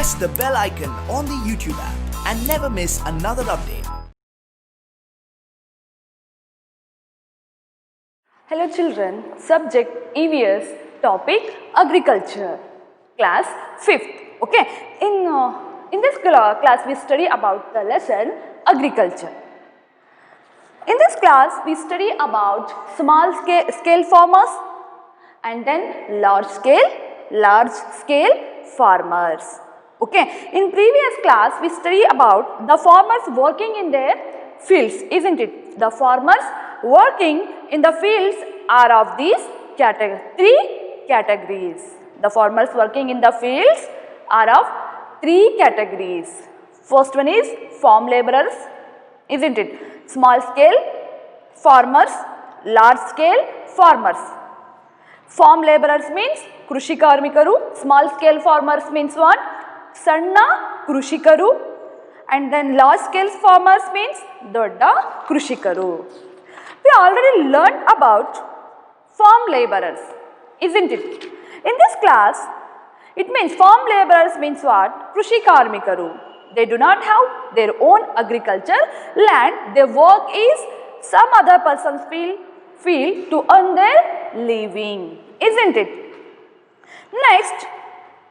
press the bell icon on the YouTube app and never miss another update. Hello children, subject EVS, topic agriculture, class 5th. Okay, in this class we study about the lesson agriculture. In this class we study about small scale farmers and then large scale farmers. Okay, in previous class we study about the farmers working in their fields, isn't it? The farmers working in the fields are of these three categories. The farmers working in the fields are of three categories. First one is farm laborers, isn't it? Small scale farmers, large scale farmers. Farm laborers means Krushi Karmikaru, small scale farmers means what? Sanna Krushikaru, and then large scale farmers means Dodda Krushikaru. We already learned about farm laborers, isn't it? In this class, it means farm laborers means what? Krushi Karmikaru. They do not have their own agriculture land. Their work is some other person's field to earn their living, isn't it? Next,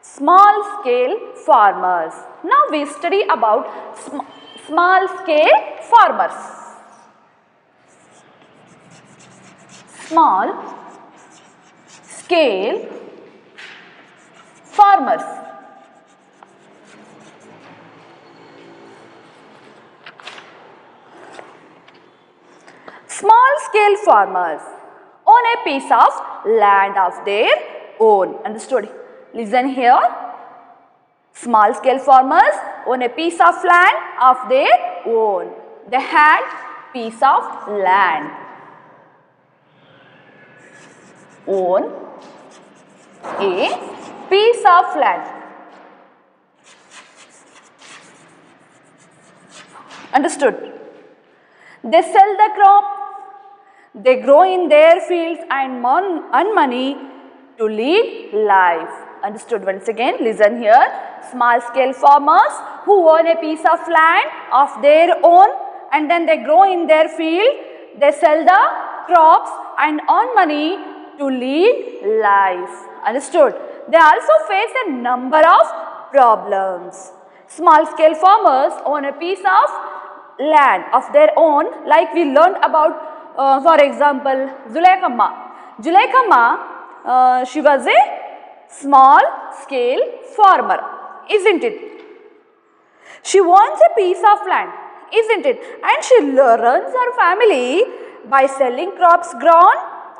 small scale farmers. Now we study about small scale farmers. Small scale farmers. Small scale farmers own a piece of land of their own. Understood? Listen here. Small scale farmers own a piece of land of their own. They had piece of land. Own a piece of land. Understood? They sell the crop. They grow in their fields and earn money to lead life. Understood? Once again, listen here. Small scale farmers who own a piece of land of their own and then they grow in their field. They sell the crops and earn money to lead life. Understood? They also face a number of problems. Small scale farmers own a piece of land of their own, like we learned about for example, Zuleika, she was a small scale farmer, isn't it? She owns a piece of land, isn't it? And she runs her family by selling crops grown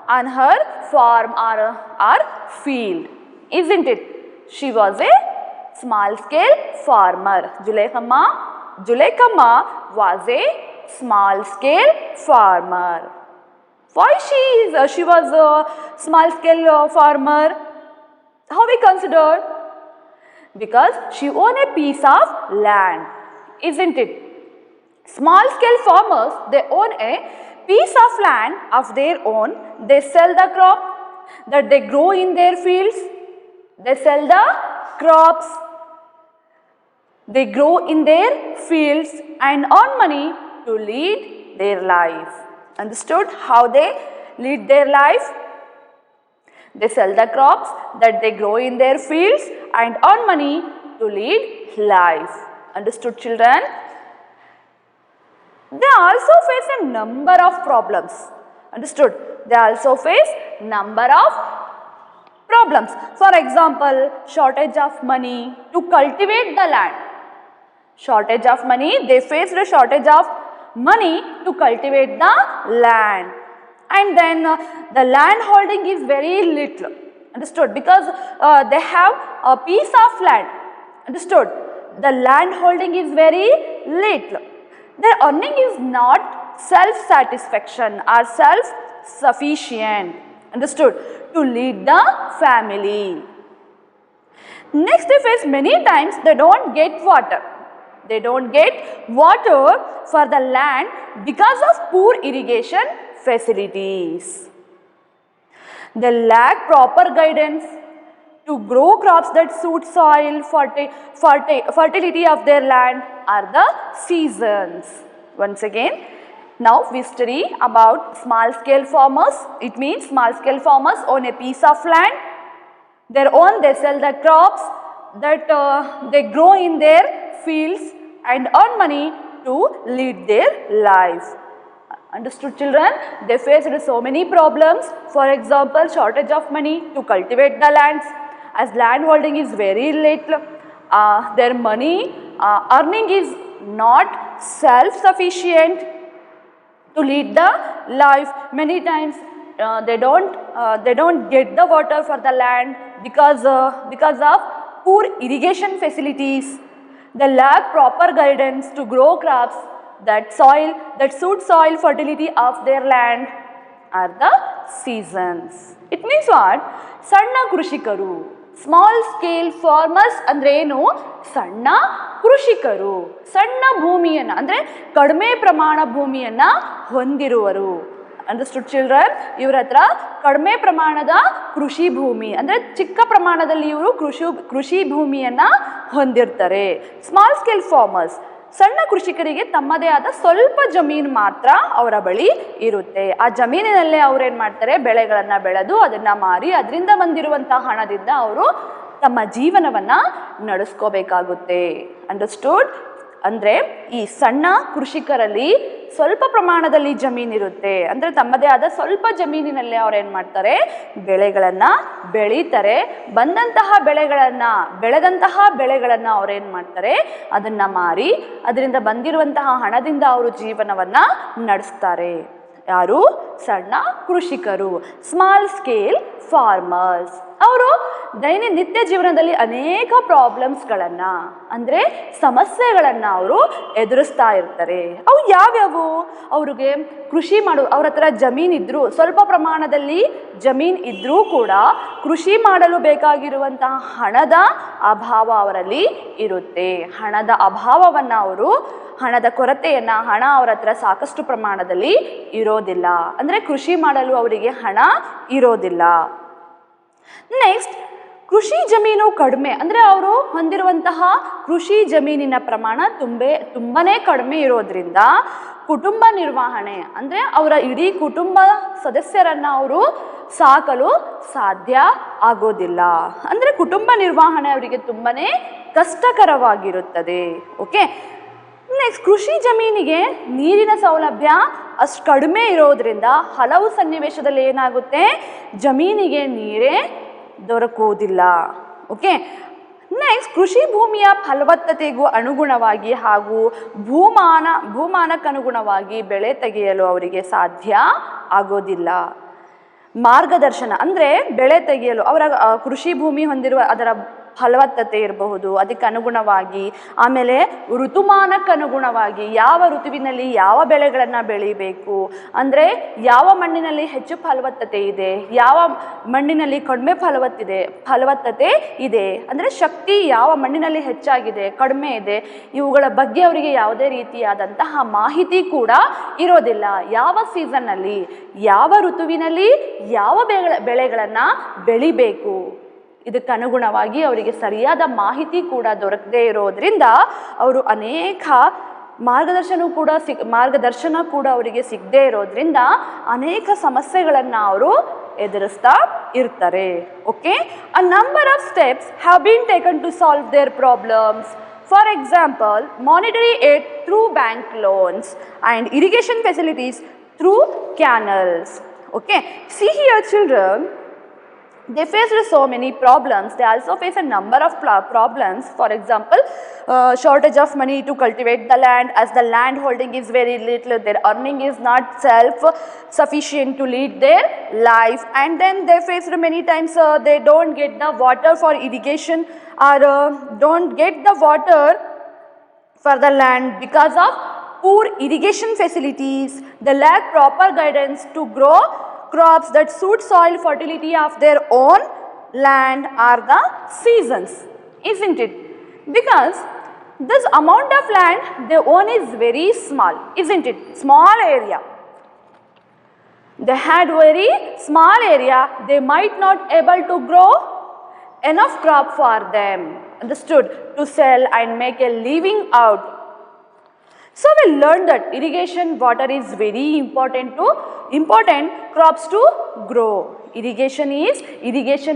on her farm or field, isn't it? She was a small scale farmer. Zuleika was a small scale farmer. Why she was a small scale farmer? How we considered? Because she owned a piece of land, isn't it? Small scale farmers, they own a piece of land of their own. They sell the crop that they grow in their fields. They sell the crops. They grow in their fields and earn money to lead their life. Understood how they lead their life? They sell the crops that they grow in their fields and earn money to lead life. Understood, children? They also face a number of problems. Understood? They also face number of problems. For example, shortage of money to cultivate the land. Shortage of money, they faced a shortage of money to cultivate the land, and then the land holding is very little. Understood? Because they have a piece of land. Understood? The land holding is very little. Their earning is not self-satisfaction or self-sufficient. Understood? To lead the family. Next, they face many times they don't get water. They don't get water for the land because of poor irrigation facilities. They lack proper guidance to to grow crops that suit soil fertility of their land are the seasons. Once again, now we study about small scale farmers. It means small scale farmers own a piece of land. They sell the crops that they grow in their fields and earn money to lead their life. Understood, children? They faced so many problems. For example, shortage of money to cultivate the lands, as land holding is very little. Their money earning is not self-sufficient to lead the life. Many times they don't get the water for the land because of poor irrigation facilities. They lack proper guidance to grow crops that suit soil fertility of their land are the seasons. It means what? Sanna Krushikaru. Small scale farmers ಅಂದ್ರೆ ಏನು? ಸಣ್ಣ ಕೃಷಿಕರು. ಸಣ್ಣ ಭೂಮಿಯನ್ನು ಅಂದರೆ ಕಡಿಮೆ ಪ್ರಮಾಣ ಭೂಮಿಯನ್ನು ಹೊಂದಿರುವರು. Understood children? ಇವರ ಹತ್ರ ಕಡಿಮೆ ಪ್ರಮಾಣದ ಕೃಷಿ ಭೂಮಿ ಅಂದರೆ ಚಿಕ್ಕ ಪ್ರಮಾಣದಲ್ಲಿ ಇವರು ಕೃಷಿ ಭೂಮಿಯನ್ನು ಹೊಂದಿರ್ತಾರೆ. ಸ್ಮಾಲ್ ಸ್ಕೇಲ್ ಫಾರ್ಮರ್ಸ್ ಸಣ್ಣ ಕೃಷಿಕರಿಗೆ ತಮ್ಮದೇ ಆದ ಸ್ವಲ್ಪ ಜಮೀನು ಮಾತ್ರ ಅವರ ಬಳಿ ಇರುತ್ತೆ. ಆ ಜಮೀನಿನಲ್ಲೇ ಅವ್ರು ಏನು ಮಾಡ್ತಾರೆ? ಬೆಳೆಗಳನ್ನು ಬೆಳೆದು ಅದನ್ನು ಮಾರಿ ಅದರಿಂದ ಬಂದಿರುವಂತಹ ಹಣದಿಂದ ಅವರು ತಮ್ಮ ಜೀವನವನ್ನು ನಡೆಸ್ಕೋಬೇಕಾಗುತ್ತೆ. ಅಂಡರ್ಸ್ಟೂಡ್? ಅಂದರೆ ಈ ಸಣ್ಣ ಕೃಷಿಕರಲ್ಲಿ ಸ್ವಲ್ಪ ಪ್ರಮಾಣದಲ್ಲಿ ಜಮೀನಿರುತ್ತೆ, ಅಂದರೆ ತಮ್ಮದೇ ಆದ ಸ್ವಲ್ಪ ಜಮೀನಿನಲ್ಲೇ ಅವ್ರು ಏನು ಮಾಡ್ತಾರೆ? ಬೆಳೆಗಳನ್ನು ಬೆಳೀತಾರೆ. ಬೆಳೆದಂತಹ ಬೆಳೆಗಳನ್ನು ಅವ್ರೇನು ಮಾಡ್ತಾರೆ? ಅದನ್ನು ಮಾರಿ ಅದರಿಂದ ಬಂದಿರುವಂತಹ ಹಣದಿಂದ ಅವರು ಜೀವನವನ್ನು ನಡೆಸ್ತಾರೆ. ಯಾರು? ಸಣ್ಣ ಕೃಷಿಕರು, ಸ್ಮಾಲ್ ಸ್ಕೇಲ್ ಫಾರ್ಮರ್ಸ್. ಅವರು ನಿತ್ಯ ಜೀವನದಲ್ಲಿ ಅನೇಕ ಪ್ರಾಬ್ಲಮ್ಸ್ಗಳನ್ನು ಅಂದರೆ ಸಮಸ್ಯೆಗಳನ್ನು ಅವರು ಎದುರಿಸ್ತಾ ಇರ್ತಾರೆ. ಅವು ಯಾವ್ಯಾವು? ಅವ್ರಿಗೆ ಅವ್ರ ಹತ್ರ ಜಮೀನಿದ್ರು, ಸ್ವಲ್ಪ ಪ್ರಮಾಣದಲ್ಲಿ ಜಮೀನು ಇದ್ದರೂ ಕೂಡ ಕೃಷಿ ಮಾಡಲು ಬೇಕಾಗಿರುವಂತಹ ಹಣದ ಅಭಾವ ಅವರಲ್ಲಿ ಇರುತ್ತೆ. ಹಣದ ಅಭಾವವನ್ನು ಹಣದ ಕೊರತೆಯನ್ನು ಹಣ ಅವರ ಹತ್ರ ಸಾಕಷ್ಟು ಪ್ರಮಾಣದಲ್ಲಿ ಇರೋದಿಲ್ಲ, ಅಂದರೆ ಕೃಷಿ ಮಾಡಲು ಅವರಿಗೆ ಹಣ ಇರೋದಿಲ್ಲ. ನೆಕ್ಸ್ಟ್, ಕೃಷಿ ಜಮೀನು ಕಡಿಮೆ, ಅಂದರೆ ಅವರು ಹೊಂದಿರುವಂತಹ ಕೃಷಿ ಜಮೀನಿನ ಪ್ರಮಾಣ ತುಂಬನೇ ಕಡಿಮೆ ಇರೋದ್ರಿಂದ ಕುಟುಂಬ ನಿರ್ವಹಣೆ ಅಂದರೆ ಅವರ ಇಡೀ ಕುಟುಂಬ ಸದಸ್ಯರನ್ನು ಅವರು ಸಾಕಲು ಸಾಧ್ಯ ಆಗೋದಿಲ್ಲ. ಅಂದರೆ ಕುಟುಂಬ ನಿರ್ವಹಣೆ ಅವರಿಗೆ ತುಂಬನೇ ಕಷ್ಟಕರವಾಗಿರುತ್ತದೆ. ಓಕೆ. ನೆಕ್ಸ್ಟ್, ಕೃಷಿ ಜಮೀನಿಗೆ ನೀರಿನ ಸೌಲಭ್ಯ ಅಷ್ಟು ಕಡಿಮೆ ಇರೋದ್ರಿಂದ ಹಲವು ಸನ್ನಿವೇಶದಲ್ಲಿ ಏನಾಗುತ್ತೆ? ಜಮೀನಿಗೆ ನೀರೇ ದೊರಕುವುದಿಲ್ಲ. ಓಕೆ. ನೆಕ್ಸ್ಟ್, ಕೃಷಿ ಭೂಮಿಯ ಫಲವತ್ತತೆಗೂ ಅನುಗುಣವಾಗಿ ಹಾಗೂ ಭೂಮಾನಕ್ಕನುಗುಣವಾಗಿ ಬೆಳೆ ತೆಗೆಯಲು ಅವರಿಗೆ ಸಾಧ್ಯ ಆಗೋದಿಲ್ಲ. ಮಾರ್ಗದರ್ಶನ ಅಂದರೆ ಬೆಳೆ ತೆಗೆಯಲು ಅವರ ಕೃಷಿ ಭೂಮಿ ಹೊಂದಿರುವ ಅದರ ಫಲವತ್ತತೆ ಇರಬಹುದು, ಅದಕ್ಕೆ ಅನುಗುಣವಾಗಿ, ಆಮೇಲೆ ಋತುಮಾನಕ್ಕನುಗುಣವಾಗಿ ಯಾವ ಋತುವಿನಲ್ಲಿ ಯಾವ ಬೆಳೆಗಳನ್ನು ಬೆಳಿಬೇಕು, ಅಂದರೆ ಯಾವ ಮಣ್ಣಿನಲ್ಲಿ ಹೆಚ್ಚು ಫಲವತ್ತತೆ ಇದೆ, ಯಾವ ಮಣ್ಣಿನಲ್ಲಿ ಕಡಿಮೆ ಫಲವತ್ತತೆ ಇದೆ, ಅಂದರೆ ಶಕ್ತಿ ಯಾವ ಮಣ್ಣಿನಲ್ಲಿ ಹೆಚ್ಚಾಗಿದೆ ಕಡಿಮೆ ಇದೆ, ಇವುಗಳ ಬಗ್ಗೆ ಅವರಿಗೆ ಯಾವುದೇ ರೀತಿಯಾದಂತಹ ಮಾಹಿತಿ ಕೂಡ ಇರೋದಿಲ್ಲ. ಯಾವ ಸೀಸನ್ನಲ್ಲಿ ಯಾವ ಋತುವಿನಲ್ಲಿ ಯಾವ ಬೆಳೆಗಳನ್ನು ಬೆಳಿಬೇಕು ಇದಕ್ಕನುಗುಣವಾಗಿ ಅವರಿಗೆ ಸರಿಯಾದ ಮಾಹಿತಿ ಕೂಡ ದೊರಕದೇ ಇರೋದ್ರಿಂದ ಅವರು ಅನೇಕ ಮಾರ್ಗದರ್ಶನ ಕೂಡ ಅವರಿಗೆ ಸಿಗದೇ ಇರೋದ್ರಿಂದ ಅನೇಕ ಸಮಸ್ಯೆಗಳನ್ನು ಅವರು ಎದುರಿಸ್ತಾ ಇರ್ತಾರೆ. Okay. A number of steps have been taken to solve their problems. For example, monetary aid through bank loans and irrigation facilities through canals. Okay. See here, children. They faced so many problems. They also face a number of problems. For example, shortage of money to cultivate the land, as the land holding is very little, their earning is not self-sufficient to lead their life. And then they faced many times they don't get the water for irrigation or don't get the water for the land because of poor irrigation facilities. They lack proper guidance to grow crops that suit soil fertility of their own land are the seasons, isn't it? Because this amount of land they own is very small, isn't it? Small area. They had very small area. They might not able to grow enough crop for them, understood, to sell and make a living out. So we learned that irrigation water is very important crops to grow. Irrigation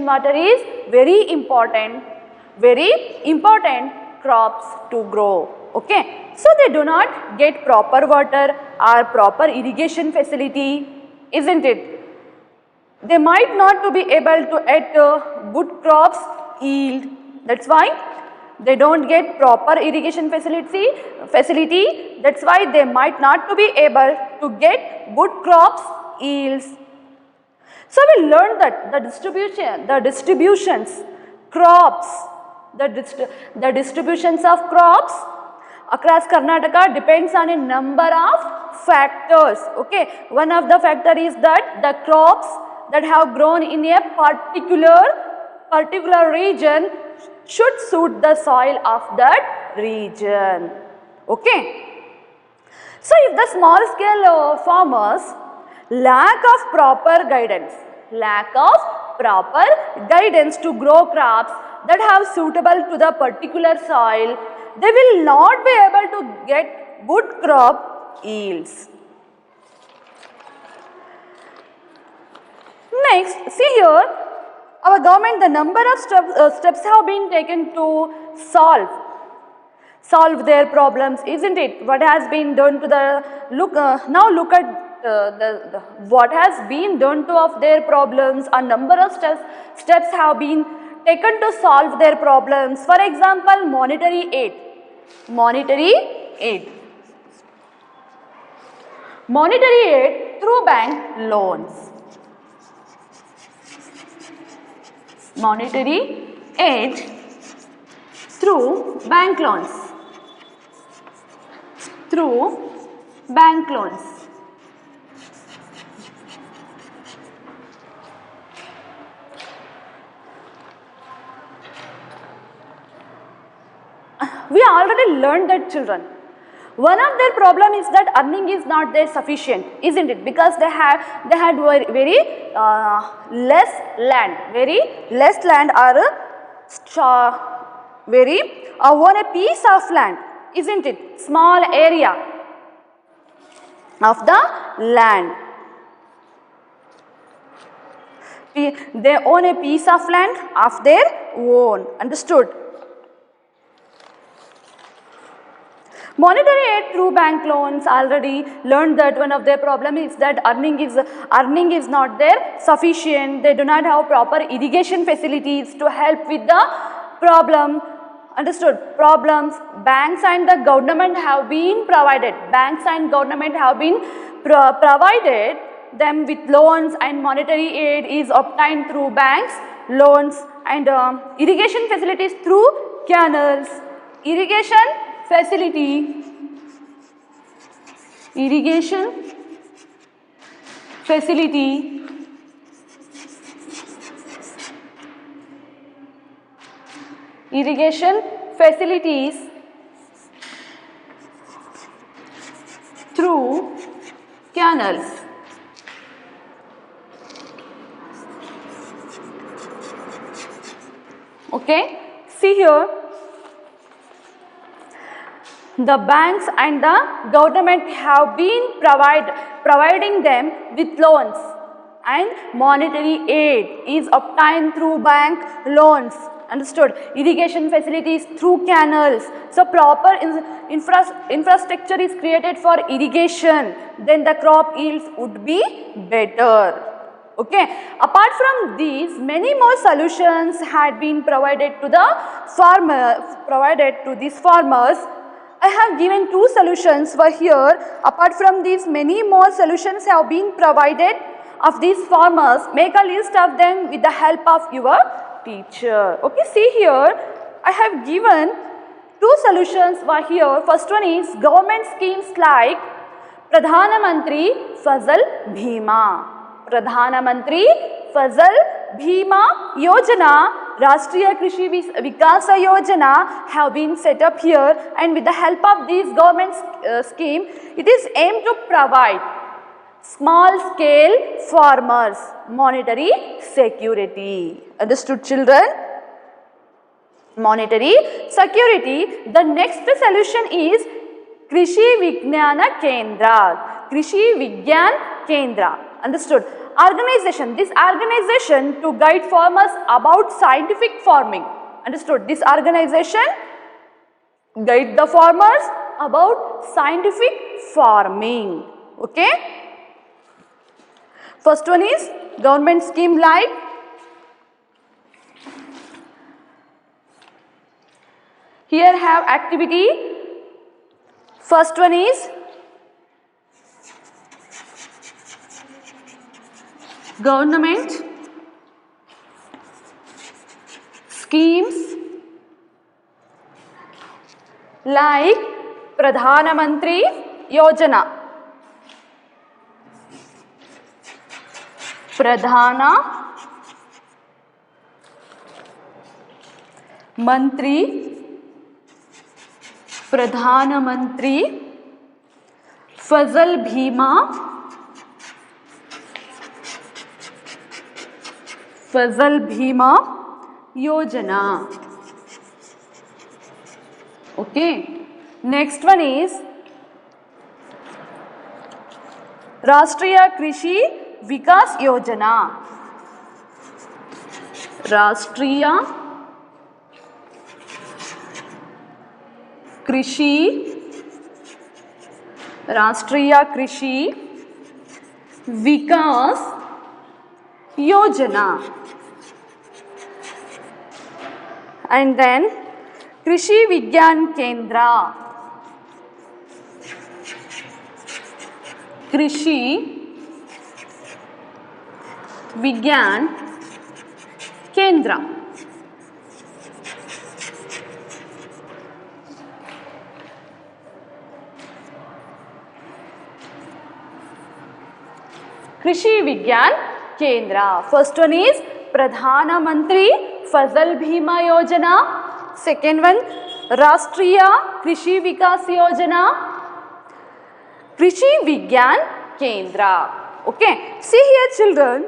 water is very important crops to grow. Okay, so they do not get proper water or proper irrigation facility, isn't it? They might not to be able to get good crops yield. That's why they don't get proper irrigation facility. That's why they might not to be able to get good crops yields. So we learned that the distributions of crops across Karnataka depends on a number of factors. Okay, one of the factor is that the crops that have grown in a particular region should suit the soil of that region. Okay, so if the small scale farmers lack of proper guidance to grow crops that have suitable to the particular soil, they will not be able to get good crop yields. Next, see here, our government, the number of steps have been taken to solve their problems, isn't it? What has been done to the now look at what has been done to of their problems. A number of steps have been taken to solve their problems. For example, monetary aid through bank loans. Monetary aid through bank loans. We already learned that, children. One of their problem is that earning is not there sufficient, isn't it? Because they had very less land or own a piece of land, isn't it? Small area of the land. They own a piece of land of their own, understood? Monetary aid through bank loans, already learned that one of their problem is that earning is not there sufficient. They do not have proper irrigation facilities to help with the problem. Understood? Problems. Banks and the government have been provided. Provided them with loans, and monetary aid is obtained through banks, loans, and irrigation facilities through canals. Irrigation facility irrigation facilities through canals. Okay, see here, the banks and the government have been providing them with loans, and monetary aid is obtained through bank loans. Understood? Irrigation facilities through canals. So proper infrastructure is created for irrigation, then the crop yields would be better. Okay. Apart from these, many more solutions had been provided to these farmers. I have given two solutions for here. Apart from these, many more solutions have been provided of these farmers. Make a list of them with the help of your teacher. Okay, see here, I have given two solutions for here. First one is government schemes like Pradhan Mantri Fasal Bhima. Pradhan Mantri Fasal Bhima Yojana, Rashtriya Krishi Vikasa Yojana have been set up here, and with the help of this government scheme, it is aimed to provide small scale farmers monetary security. Understood, children? monetary security. The next solution is Krishi Vignana Kendra. Krishi Vigyan Kendra. Understood? Organization. This organization to guide farmers about scientific farming. Understood? This organization guide the farmers about scientific farming. Okay? First one is government scheme like here have activity. First one is government schemes like Pradhana Mantri Yojana. Pradhana Mantri Fasal Bhima Yojana. Okay. Next one is Rashtriya Krishi Vikas Yojana. Rashtriya Krishi Vikas Yojana. And then Krishi Vigyan Kendra. Krishi Vigyan Kendra. Krishi Vigyan Kendra. First one is Pradhana Mantri Fasal Bhima Yojana. Second one Rashtriya Krishi Vikas Yojana. Krishi Vigyan Kendra. Okay. See here children,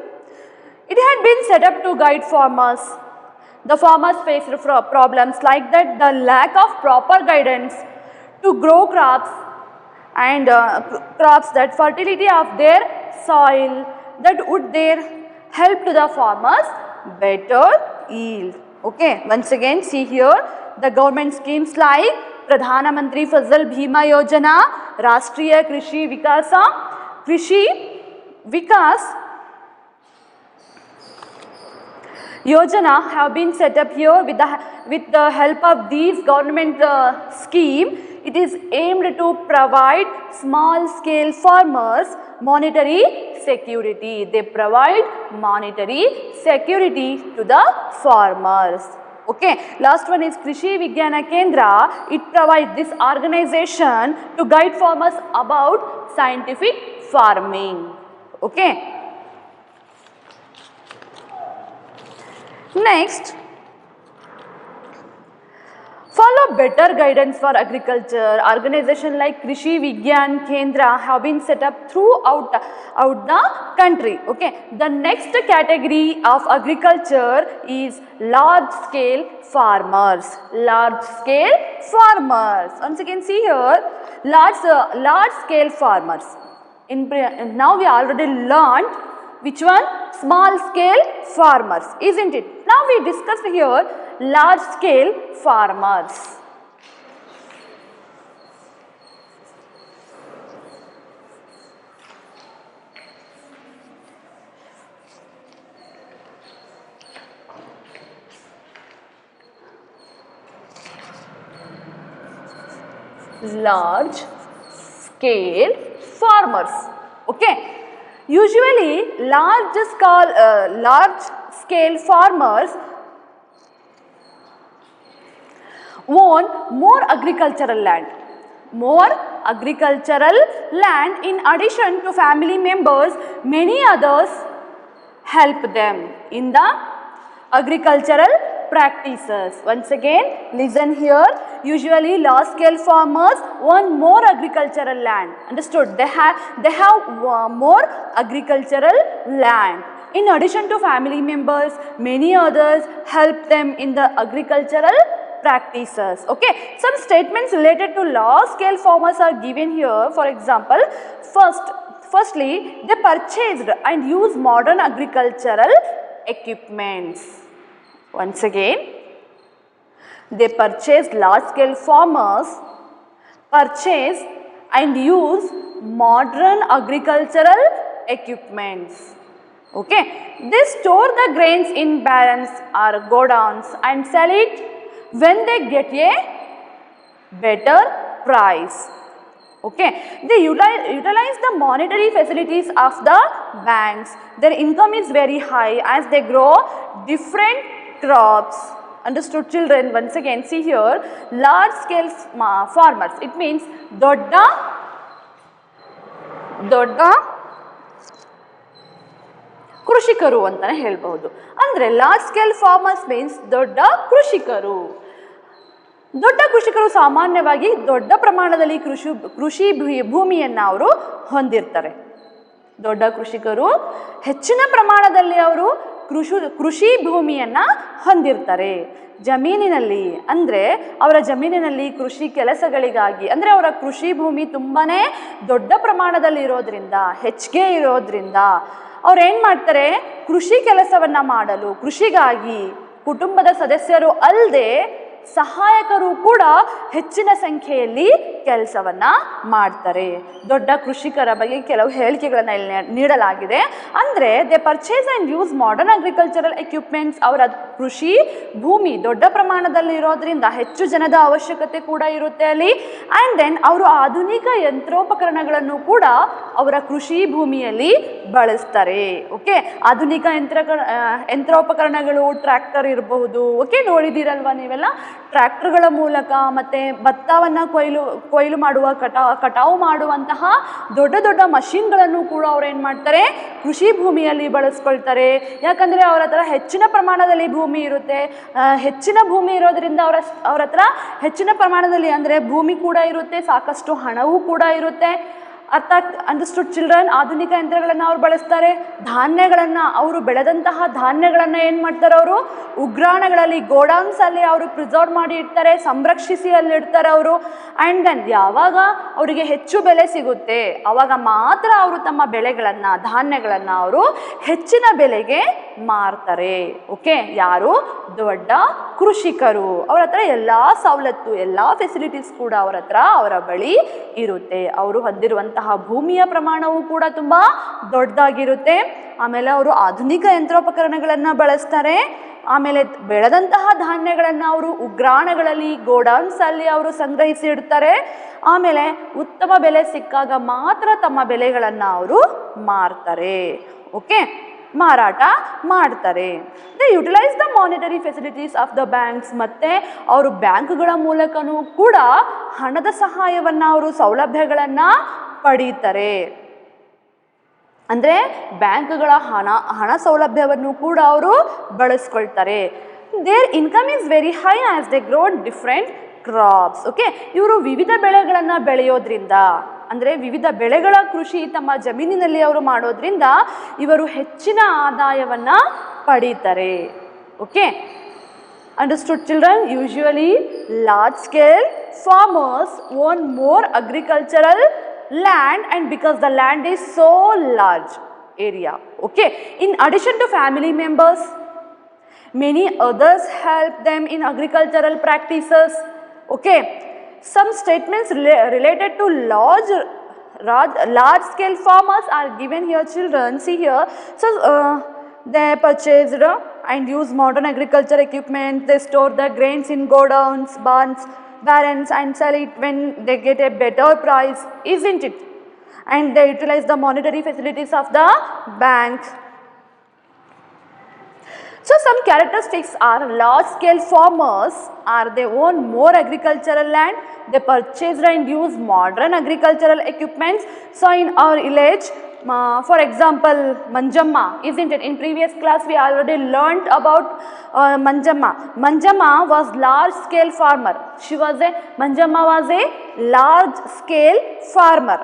it had been set up to guide farmers. The farmers faced problems like that the lack of proper guidance to grow crops and crops, that fertility of their soil, that would there help to the farmers better yield. Okay, once again see here the government schemes like Pradhana Mantri Fasal Bhima Yojana, Rashtriya Krishi Vikas Yojana have been set up here with the help of these government scheme. It is aimed to provide small scale farmers monetary security. They provide monetary security to the farmers. Okay, last one is Krishi Vigyana Kendra. It provides this organization to guide farmers about scientific farming. Okay. Next, follow better guidance for agriculture. Organization like Krishi Vigyan Kendra have been set up throughout the country. Okay. The next category of agriculture is large scale farmers. Large scale farmers. Once again see here large scale farmers. Now we already learned which one? Small scale farmers, isn't it? Now we discussed here large scale farmers. Large scale farmers. Okay. Usually large scale farmers own more agricultural land. In addition to family members, many others help them in the agricultural practices. Once again, listen here. Usually large scale farmers own more agricultural land. Understood? They have more agricultural land. In addition to family members, many others help them in the agricultural practices. Okay, some statements related to large scale farmers are given here. For example, firstly, they purchased and used modern agricultural equipments. Once again, they purchased, large scale farmers purchase and use modern agricultural equipments. Okay, they store the grains in barns or godowns and sell it when they get a better price. Okay, they utilize the monetary facilities of the banks. Their income is very high as they grow different crops. Understood, children? Once again, see here, large scale farmers. It means dodda ಕೃಷಿಕರು ಅಂತಾನೆ ಹೇಳ್ಬಹುದು. ಅಂದರೆ large scale farmers means ದೊಡ್ಡ ಕೃಷಿಕರು. ದೊಡ್ಡ ಕೃಷಿಕರು ಸಾಮಾನ್ಯವಾಗಿ ದೊಡ್ಡ ಪ್ರಮಾಣದಲ್ಲಿ ಕೃಷಿ ಭೂಮಿಯನ್ನು ಅವರು ಹೊಂದಿರ್ತಾರೆ. ದೊಡ್ಡ ಕೃಷಿಕರು ಹೆಚ್ಚಿನ ಪ್ರಮಾಣದಲ್ಲಿ ಅವರು ಕೃಷಿ ಭೂಮಿಯನ್ನು ಹೊಂದಿರ್ತಾರೆ. ಜಮೀನಿನಲ್ಲಿ ಅಂದರೆ ಅವರ ಜಮೀನಿನಲ್ಲಿ ಕೃಷಿ ಕೆಲಸಗಳಿಗಾಗಿ, ಅಂದರೆ ಅವರ ಕೃಷಿ ಭೂಮಿ ತುಂಬಾ ದೊಡ್ಡ ಪ್ರಮಾಣದಲ್ಲಿ ಇರೋದ್ರಿಂದ, ಹೆಚ್ಚಿಗೆ ಇರೋದ್ರಿಂದ ಅವ್ರು ಏನು ಮಾಡ್ತಾರೆ, ಕೃಷಿ ಕೆಲಸವನ್ನು ಮಾಡಲು, ಕೃಷಿಗಾಗಿ ಕುಟುಂಬದ ಸದಸ್ಯರು ಅಲ್ಲದೆ ಸಹಾಯಕರು ಕೂಡ ಹೆಚ್ಚಿನ ಸಂಖ್ಯೆಯಲ್ಲಿ ಕೆಲಸವನ್ನು ಮಾಡ್ತಾರೆ. ದೊಡ್ಡ ಕೃಷಿಕರ ಬಗ್ಗೆ ಕೆಲವು ಹೇಳಿಕೆಗಳನ್ನು ಇಲ್ಲಿ ನೀಡಲಾಗಿದೆ. ಅಂದರೆ they purchase and use modern agricultural equipments. ಅವರ ಕೃಷಿ ಭೂಮಿ ದೊಡ್ಡ ಪ್ರಮಾಣದಲ್ಲಿ ಇರೋದ್ರಿಂದ ಹೆಚ್ಚು ಜನದ ಅವಶ್ಯಕತೆ ಕೂಡ ಇರುತ್ತೆ ಅಲ್ಲಿ. ಆ್ಯಂಡ್ ದೆನ್ ಅವರು ಆಧುನಿಕ ಯಂತ್ರೋಪಕರಣಗಳನ್ನು ಕೂಡ ಅವರ ಕೃಷಿ ಭೂಮಿಯಲ್ಲಿ ಬಳಸ್ತಾರೆ. ಓಕೆ, ಆಧುನಿಕ ಯಂತ್ರೋಪಕರಣಗಳು ಟ್ರ್ಯಾಕ್ಟರ್ ಇರಬಹುದು. ಓಕೆ, ನೋಡಿದ್ದೀರಲ್ವ ನೀವೆಲ್ಲ, ಟ್ರ್ಯಾಕ್ಟರ್ಗಳ ಮೂಲಕ ಮತ್ತು ಭತ್ತವನ್ನು ಕೊಯ್ಲು ಮಾಡುವ ಕಟಾವು ಮಾಡುವಂತಹ ದೊಡ್ಡ ದೊಡ್ಡ ಮಷಿನ್ಗಳನ್ನು ಕೂಡ ಅವ್ರು ಏನು ಮಾಡ್ತಾರೆ, ಕೃಷಿ ಭೂಮಿಯಲ್ಲಿ ಬಳಸ್ಕೊಳ್ತಾರೆ. ಯಾಕಂದರೆ ಅವ್ರ ಹತ್ರ ಹೆಚ್ಚಿನ ಪ್ರಮಾಣದಲ್ಲಿ ಭೂಮಿ ಇರುತ್ತೆ. ಹೆಚ್ಚಿನ ಭೂಮಿ ಇರೋದ್ರಿಂದ ಅವ್ರ ಹತ್ರ ಹೆಚ್ಚಿನ ಪ್ರಮಾಣದಲ್ಲಿ ಅಂದರೆ ಭೂಮಿ ಕೂಡ ಇರುತ್ತೆ, ಸಾಕಷ್ಟು ಹಣವೂ ಕೂಡ ಇರುತ್ತೆ. Understood children? ಆಧುನಿಕ ಯಂತ್ರಗಳನ್ನು ಅವ್ರು ಬಳಸ್ತಾರೆ. ಧಾನ್ಯಗಳನ್ನು, ಅವರು ಬೆಳೆದಂತಹ ಧಾನ್ಯಗಳನ್ನು ಏನು ಮಾಡ್ತಾರೆ, ಅವರು ಉಗ್ರಾಣಗಳಲ್ಲಿ, ಗೋಡೌನ್ಸಲ್ಲಿ ಅವರು ಪ್ರಿಸರ್ವ್ ಮಾಡಿ ಇಡ್ತಾರೆ, ಸಂರಕ್ಷಿಸಿ ಅಲ್ಲಿಡ್ತಾರೆ ಅವರು. ಆ್ಯಂಡ್ ದೆನ್ ಯಾವಾಗ ಅವರಿಗೆ ಹೆಚ್ಚು ಬೆಲೆ ಸಿಗುತ್ತೆ ಆವಾಗ ಮಾತ್ರ ಅವರು ತಮ್ಮ ಬೆಳೆಗಳನ್ನು, ಧಾನ್ಯಗಳನ್ನು ಅವರು ಹೆಚ್ಚಿನ ಬೆಲೆಗೆ ಮಾರ್ತಾರೆ. ಓಕೆ, ಯಾರು? ದೊಡ್ಡ ಕೃಷಿಕರು. ಅವ್ರ ಹತ್ರ ಎಲ್ಲ ಸವಲತ್ತು, ಎಲ್ಲ ಫೆಸಿಲಿಟೀಸ್ ಕೂಡ ಅವರ ಬಳಿ ಇರುತ್ತೆ. ಅವರು ಹೊಂದಿರುವಂತಹ ಭೂಮಿಯ ಪ್ರಮಾಣವೂ ಕೂಡ ತುಂಬ ದೊಡ್ಡದಾಗಿರುತ್ತೆ. ಆಮೇಲೆ ಅವರು ಆಧುನಿಕ ಯಂತ್ರೋಪಕರಣಗಳನ್ನು ಬಳಸ್ತಾರೆ. ಆಮೇಲೆ ಬೆಳೆದಂತಹ ಧಾನ್ಯಗಳನ್ನು ಅವರು ಉಗ್ರಾಣಗಳಲ್ಲಿ, ಗೋಡೌನ್ಸಲ್ಲಿ ಅವರು ಸಂಗ್ರಹಿಸಿ ಇಡ್ತಾರೆ. ಆಮೇಲೆ ಉತ್ತಮ ಬೆಲೆ ಸಿಕ್ಕಾಗ ಮಾತ್ರ ತಮ್ಮ ಬೆಲೆಗಳನ್ನು ಅವರು ಮಾರ್ತಾರೆ. ಓಕೆ, ಮಾರಾಟ ಮಾಡ್ತಾರೆ. They utilise the monetary facilities of the banks. ಮತ್ತು ಅವರು ಬ್ಯಾಂಕ್ಗಳ ಮೂಲಕನೂ ಕೂಡ ಹಣದ ಸಹಾಯವನ್ನು, ಅವರು ಸೌಲಭ್ಯಗಳನ್ನು ಪಡೀತಾರೆ. ಅಂದರೆ ಬ್ಯಾಂಕ್ಗಳ ಹಣ ಸೌಲಭ್ಯವನ್ನು ಕೂಡ ಅವರು ಬಳಸ್ಕೊಳ್ತಾರೆ. Their income is very high as they grow different crops. Okay, ಇವರು ವಿವಿಧ ಬೆಳೆಗಳನ್ನು ಬೆಳೆಯೋದ್ರಿಂದ, ಅಂದರೆ ವಿವಿಧ ಬೆಳೆಗಳ ಕೃಷಿ ತಮ್ಮ ಜಮೀನಿನಲ್ಲಿ ಅವರು ಮಾಡೋದ್ರಿಂದ ಇವರು ಹೆಚ್ಚಿನ ಆದಾಯವನ್ನು ಪಡೀತಾರೆ. Okay, understood children? Usually large scale farmers own more agricultural land, and because the land is so large area. Okay, in addition to family members, many others help them in agricultural practices. Okay, some statements related to large scale farmers are given here, children. See here. So they purchased and use modern agriculture equipment. They store the grains in godowns, barns and sell it when they get a better price, isn't it? And they utilize the monetary facilities of the bank. So some characteristics are large scale farmers are they own more agricultural land, they purchase and use modern agricultural equipments. So in our village, for example, Manjamma, isn't it? In previous class we already learnt about Manjamma. Manjamma was large scale farmer. Manjamma was a large scale farmer.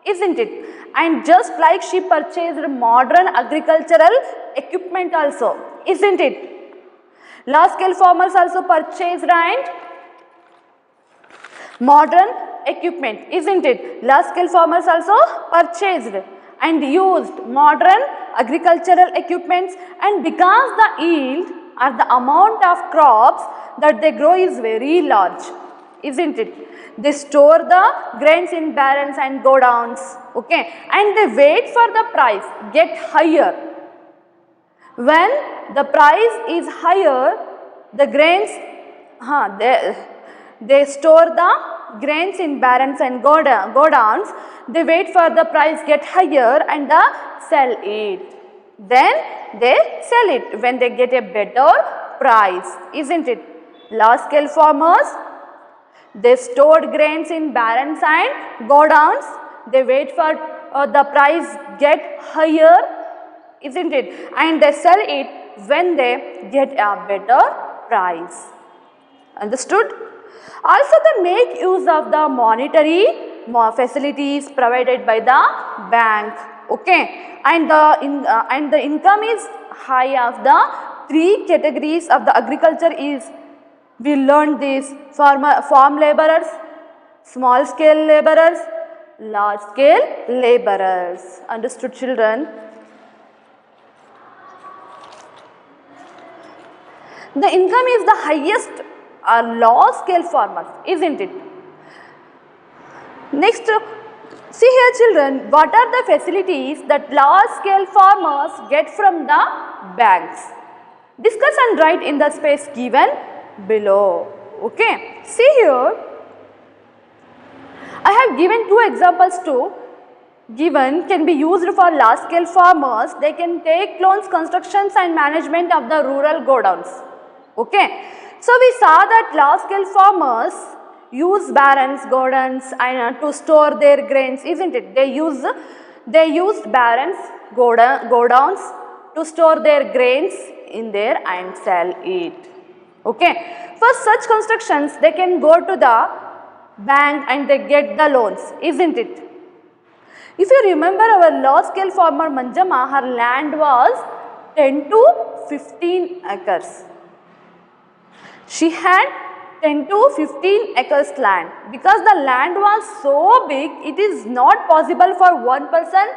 isn't it? And just like she purchased modern agricultural equipment also, isn't it? Large scale farmers also purchased and modern equipment, isn't it? Large scale farmers also purchased and used modern agricultural equipments, and because the yield or the amount of crops that they grow is very large, isn't it? They store the grains in barns and godowns, okay, and they wait for the price get higher. When the price is higher, the grains, they store the grains in barns and godowns. They wait for the price get higher and sell it. Then they sell it when they get a better price, isn't it? Large scale farmers, they stored grains in barns and godowns. They wait for the price get higher, isn't it? And they sell it when they get a better price. Understood? Also, they make use of the monetary facilities provided by the bank, okay, and the income is high of the three categories of the agriculture is, we learned this: farm laborers, small scale laborers, large scale laborers. Understood, children? The income is the highest large scale farmers, isn't it? Next, see here children, what are the facilities that large scale farmers get from the banks? Discuss and write in the space given below. Okay, see here, I have given two examples too. Given can be used for large scale farmers. They can take loans, constructions and management of the rural godowns. Okay, so we saw that large scale farmers use barns, godowns and to store their grains, isn't it? They used barns, godowns to store their grains in there and sell it. Okay, for such constructions they can go to the bank and they get the loans, isn't it? If you remember our large scale farmer Manjama, her land was 10 to 15 acres. She had 10 to 15 acres land. Because the land was so big, it is not possible for one person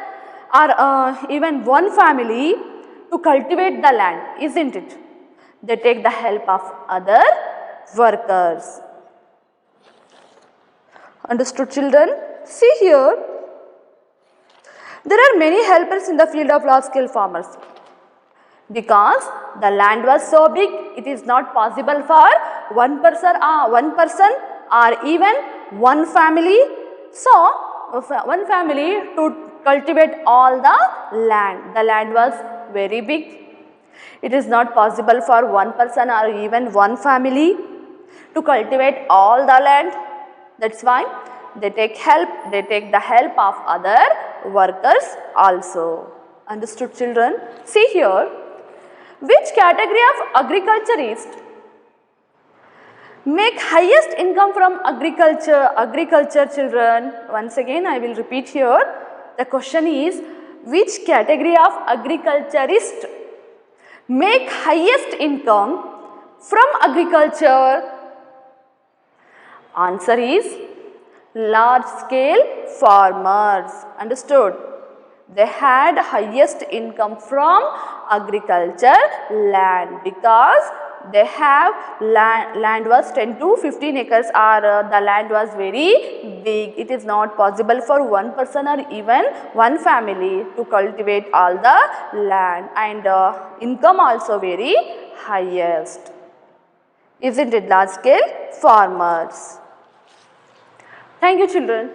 or even one family to cultivate the land, isn't it? They take the help of other workers. Understood, children? See here, there are many helpers in the field of large scale farmers. Because the land was so big, it is not possible for one person or even one family. So, one family to cultivate all the land. The land was very big. It is not possible for one person or even one family to cultivate all the land. That's why they take the help of other workers also. Understood, children? See here, which category of agriculturist make highest income from agriculture, children? Once again I will repeat here. The question is, which category of agriculturist make highest income from agriculture? Answer is large scale farmers. Understood? They had highest income from agriculture land because they have land was 10 to 15 acres or the land was very big. It is not possible for one person or even one family to cultivate all the land, and income also very highest. Isn't it? Large scale farmers. Thank you, children.